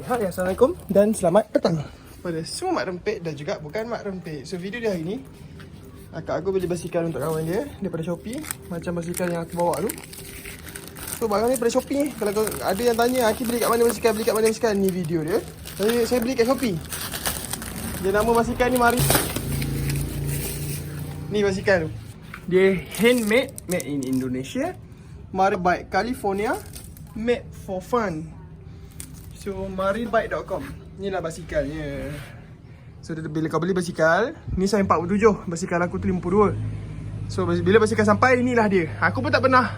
Hai, Assalamualaikum dan selamat datang pada semua mak rempit dan juga bukan mak rempit. So video dia hari ni, akak aku beli basikal untuk kawan dia daripada Shopee. Macam basikal yang aku bawa tu. So barang ni daripada Shopee. Kalau ada yang tanya, Aki beli kat mana basikal, beli kat mana basikal, ni video dia. Saya beli kat Shopee. Dia nama basikal ni Marin. Ni basikal tu. Dia handmade, made in Indonesia. Marin bike California, made for fun. So marinbike.com. Inilah basikalnya. So bila kau beli basikal, ni saya 47, basikal aku tu 52. So bila basikal sampai, inilah dia. Aku pun tak pernah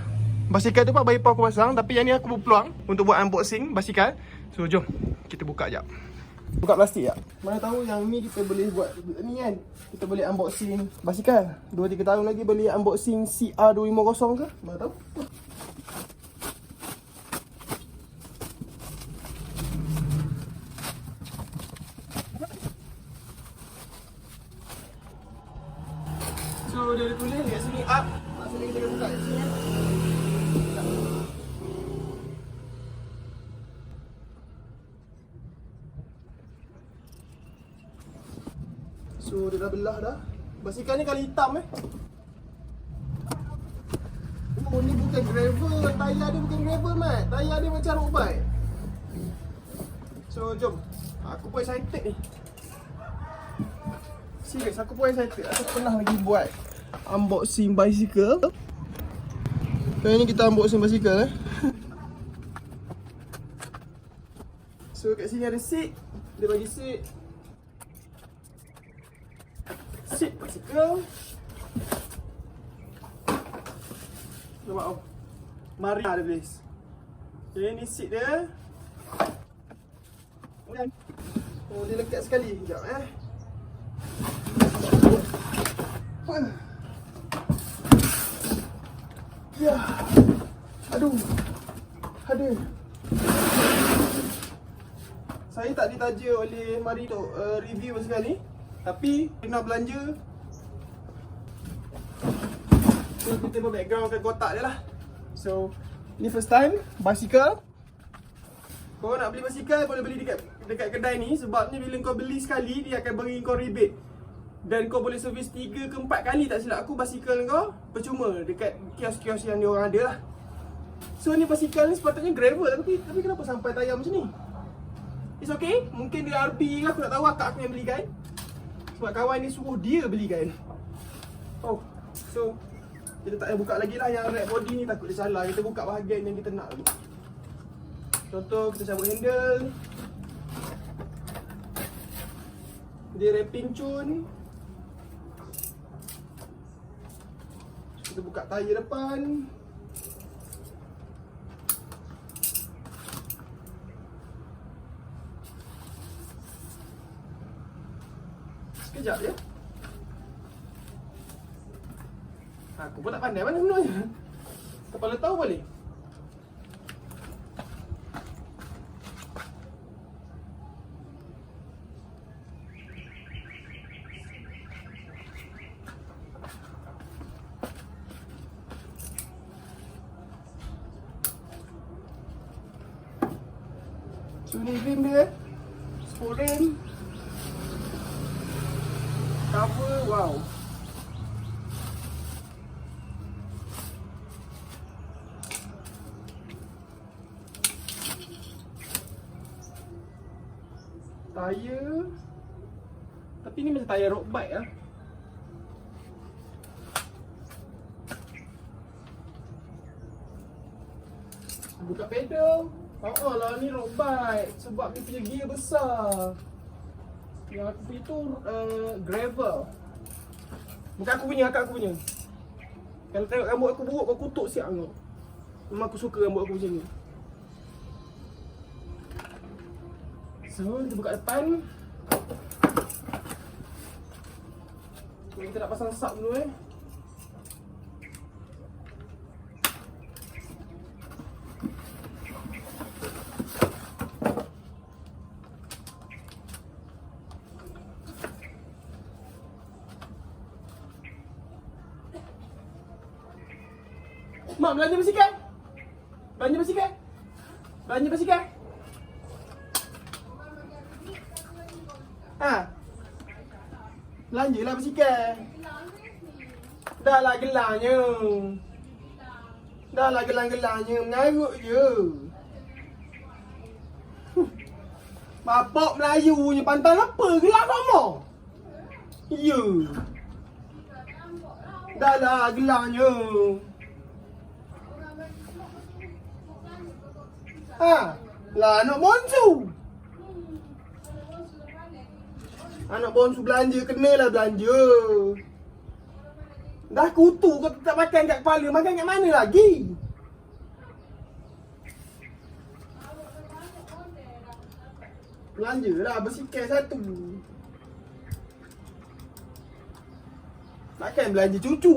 basikal tu pak bagi aku pasang, tapi yang ni aku berpeluang untuk buat unboxing basikal. So jom kita buka jap. Buka plastik jap. Mana tahu yang ni kita boleh buat ni kan. Kita boleh unboxing basikal. 2-3 tahun lagi boleh unboxing CR250 ke? Mana tahu. So dia ada tulis kat sini up. Maksudnya kita akan buka kat sini kan. So dia dah belah dah. Basikal ni kali hitam Oh ni bukan gravel. Tayar dia bukan gravel mat. Tayar dia macam road bike. So jom. Aku pun excited ni. Serius aku pun excited. Aku pernah lagi buat unboxing bicycle. Kali ni kita unboxing bicycle So kat sini ada seat. Dia bagi seat. Seat bicycle. Nampak oh. Marin ada tulis. Okay, ni seat dia. Oh dia lekat sekali. Sekejap Ya. Aduh. Ada. Saya tak ditaja oleh Marin untuk review basikal ni. Tapi kena belanja. So kita buat background kat kotak dia lah. So ni first time basikal. Kau nak beli basikal boleh beli dekat kedai ni. Sebabnya bila kau beli sekali, dia akan bagi kau rebate. Dan kau boleh servis 3 ke 4 kali tak silap aku basikal kau percuma dekat kios-kios yang dia orang ada lah. So ni basikal ni sepatutnya gravel tapi kenapa sampai tayar macam ni? It's okay, mungkin dia RP ke aku tak tahu, akak aku yang belikan. Sebab kawan ni suruh dia belikan. Oh, so kita tak payah buka lagi lah yang rack body ni, takut dia salah. Kita buka bahagian yang kita nak dulu. Contoh kita cabut handle. Dia wrapping cun. Kita buka tayar depan. Sekejap je. Aku pun tak pandai mana sebenarnya. Kepala tahu boleh. So ni rim dia. Sport rim. Cover, wow. Tayar. Tapi ni macam tayar road bike lah. Buka pedal. Oh lah ni road bike. Sebab dia punya gear besar. Yang aku punya tu gravel. Bukan aku punya, akak aku punya. Kalau tengok rambut aku buruk, kau kutuk siap tengok. Memang aku suka rambut aku macam ni. So kita buka depan. So kita nak pasang sub dulu Mak, belanja basikal. Belanja basikal. Belanja basikal. Ha? Belanja lah basikal. Dah lah gelangnya. Dah lah gelang-gelangnya. Mengarut je. Bapak Melayunya pantang apa? Gelang sama. Ya. Dah lah gelangnya. Ha? Lah anak bonsu. Anak bonsu belanja, kenalah belanja. Dah kutu kau tak makan kat kepala, makan kat mana lagi? Belanja lah basikal satu. Takkan belanja cucu.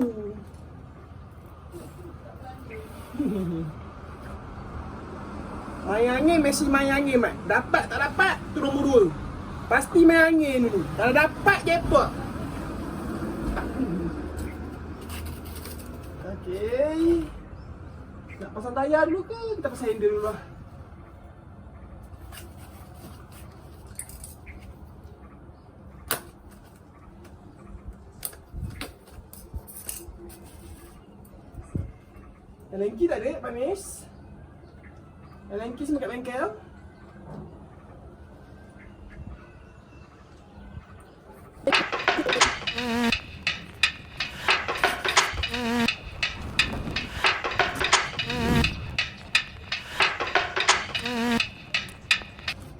Main angin, Messi main angin, Mat. Dapat tak dapat, tu nombor 2. Pasti main angin dulu. Kalau dapat, jepot. Okey. Nak pasang tayar dulu ke? Kita pasang handle dulu lah. Lengki tak ada, panis. Lengki semua kat bengkel.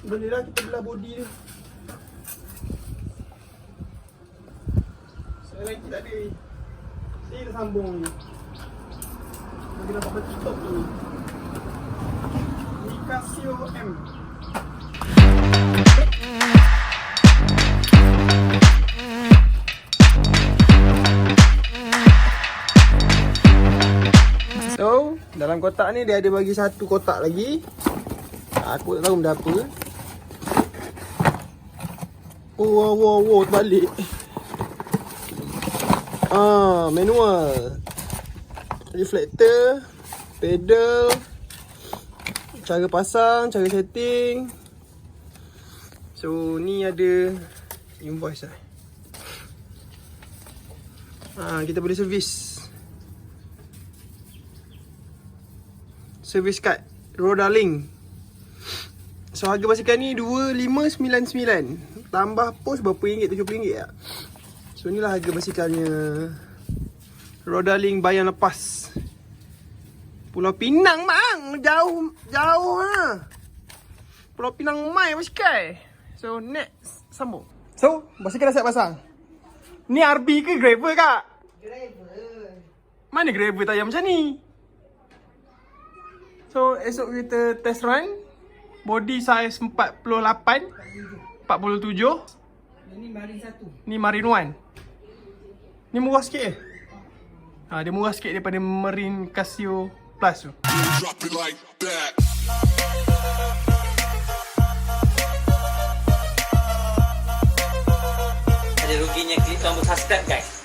Bolehlah kita belah body dia. Saya lagi tak ada. Saya dah sambung ni. Bagi nampak bertutup tu. Ni Casio M. So, dalam kotak ni dia ada bagi satu kotak lagi. Aku tak tahu benda apa. Oh, wow, terbalik. Manual. Reflektor, pedal, cara pasang, cara setting. So, ni ada invoice lah. Kita boleh servis. Service card Rodaling. So harga basikal ni 2599. Tambah pos berapa ringgit? RM70 tak? So inilah harga basikalnya. Rodaling bayar lepas. Pulau Pinang bang. Jauh ha. Pulau Pinang mai basikal. So next sambung. So basikal dah siap pasang. Ni RB ke gravel kak? Gravel. Mana gravel tayar macam ni? So esok kita test run. Body size 48, 47. Ini Marin 1. Ni Marin 1. Ni murah sikit eh. Dia murah sikit daripada Marin Casio Plus tu. Ada ruginya klik tombol subscribe guys.